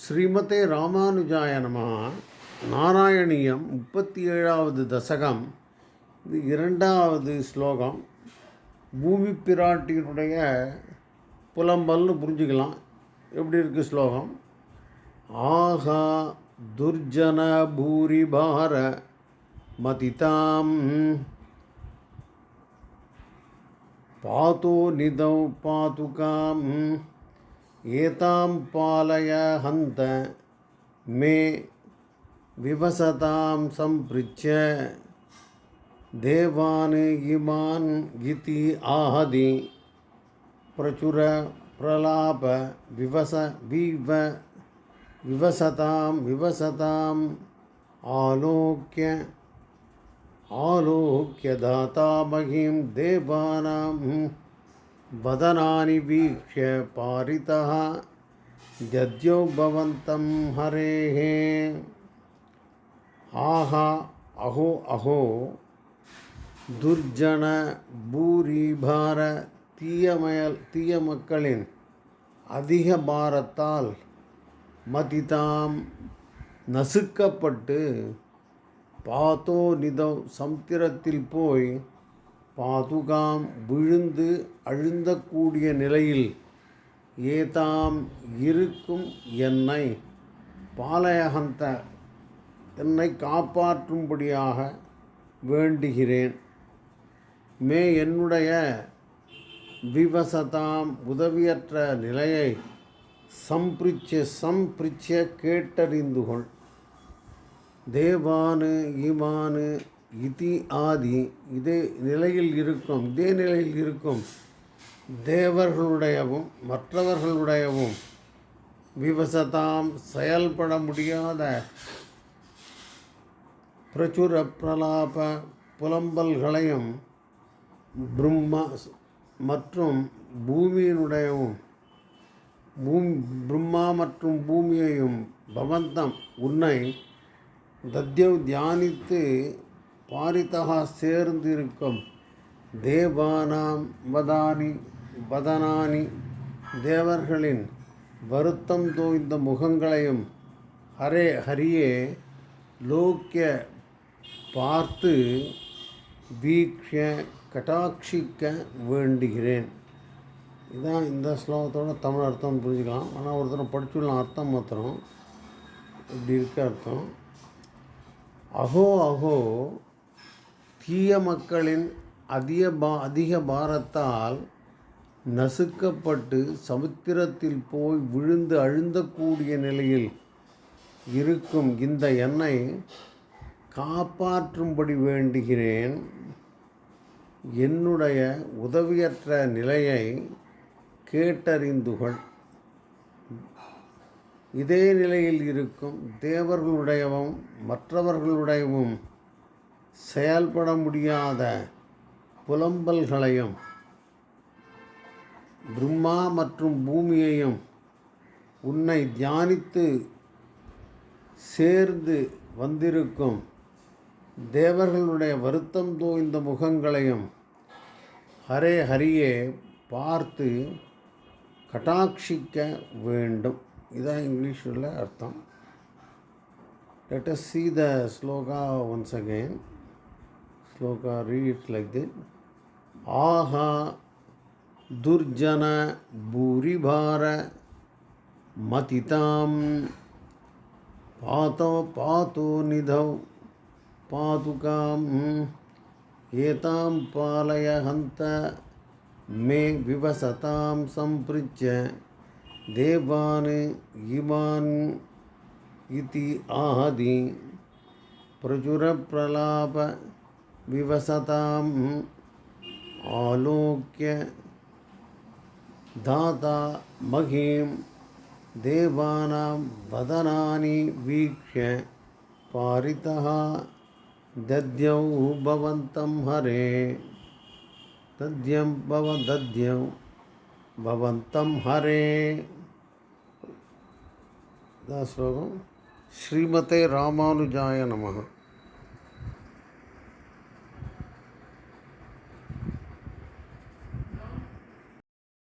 ஸ்ரீமதே ராமானுஜாய நம. நாராயணியம் 37வது தசகம். இது 2வது ஸ்லோகம். பூமி பிராட்டியினுடைய புலம்பல்னு புரிஞ்சுக்கலாம். எப்படி இருக்குது ஸ்லோகம்? ஆஹா துர்ஜன பூரிபார மதிதாம் பாதோ நிதௌ பாதுகாம் ஏதாம் பாலய ஹந்த மே விவசதாம் சம்பிருச்ய தேவான் இமான் கிதி ஆஹதி பிரச்சுர பிரலாப விவசதாம் ஆலோக்ய தாதாமகிம் தேவானாம் வதனானி வீக்ஷ்ய பாரிதः ஜத்யோ பவந்தம் ஹரேஹ. ஆஹா அஹோ அஹோ துர்ஜன பூரிபார தீய மக்களின் அதிக பாரத்தால் மதிதாம் நசுக்கப்பட்டு பாதோ நிதௌ சமுத்திரத்தில் போய் பாதுகாம் விழுந்து அழுந்தக்கூடிய நிலையில் ஏதாம் இருக்கும் என்னை பாலயஹந்த என்னை காப்பாற்றும்படியாக வேண்டுகிறேன். மே என்னுடைய விவசதாம் உதவியற்ற நிலையை சம்பிருச்சிய கேட்டறிந்துகொள். தேவானு ஈமானு இதி ஆதி இதே நிலையில் இருக்கும் தேவர்களுடையவும் மற்றவர்களுடையவும் விவசதாம் செயல்பட முடியாத பிரச்சுர பிரலாப புலம்பல்களையும் பிரம்மா மற்றும் பூமியினுடையவும் பிரம்மா மற்றும் பூமியையும் பவந்தம் உன்னை தத்யவ் தியானித்து பாரிதா சேர்ந்திருக்கும் தேவானாம் வதனானி தேவர்களின் வருத்தம் தோய்ந்த முகங்களையும் ஹரியே லோக்கிய பார்த்து வீக்ஷ்ய கட்டாட்சிக்க வேண்டுகிறேன். இதுதான் இந்த ஸ்லோகத்தோட தமிழ் அர்த்தம் புரிஞ்சுக்கலாம். ஆனால் ஒருத்தர் படிச்சுடலாம் அர்த்தம் மாத்திரம் இப்படி இருக்க அர்த்தம். அஹோ அஹோ தீய மக்களின் அதிக பாரத்தால் நசுக்கப்பட்டு சமுத்திரத்தில் போய் விழுந்து அழுந்தக்கூடிய நிலையில் இருக்கும் இந்த என்னை காப்பாற்றும்படி வேண்டுகிறேன். என்னுடைய உதவியற்ற நிலையை கேட்டறிந்துகொள். இதே நிலையில் இருக்கும் தேவர்களுடையவும் மற்றவர்களுடையவும் செயல்பட முடியாத புலம்பல்களையும் பிரம்மா மற்றும் பூமியையும் உன்னை தியானித்து சேர்ந்து வந்திருக்கும் தேவர்களுடைய வருத்தம் தோய்ந்த முகங்களையும் ஹரியே பார்த்து கட்டாட்சிக்க வேண்டும். இதுதான் இங்கிலீஷில் அர்த்தம். Let us see the sloka once again. Sloka reads like this. Aha durjana buribhara matitam pato nidhau padukam etam palayahanta me vivasatam sampricya தேவான் Imman இதி ஆஹதி பிரச்சுர பிரலாப விவசதாம் ஆலோக்ய தாதா மகிம் தேவானாம் வதனானி வீக்ஷ்ய பாரிதः தத்யௌ பவந்தம் ஹரே தத்யம் பவந்தம் ஹரே. श्लोकं श्रीमते रामानुजाय नमः.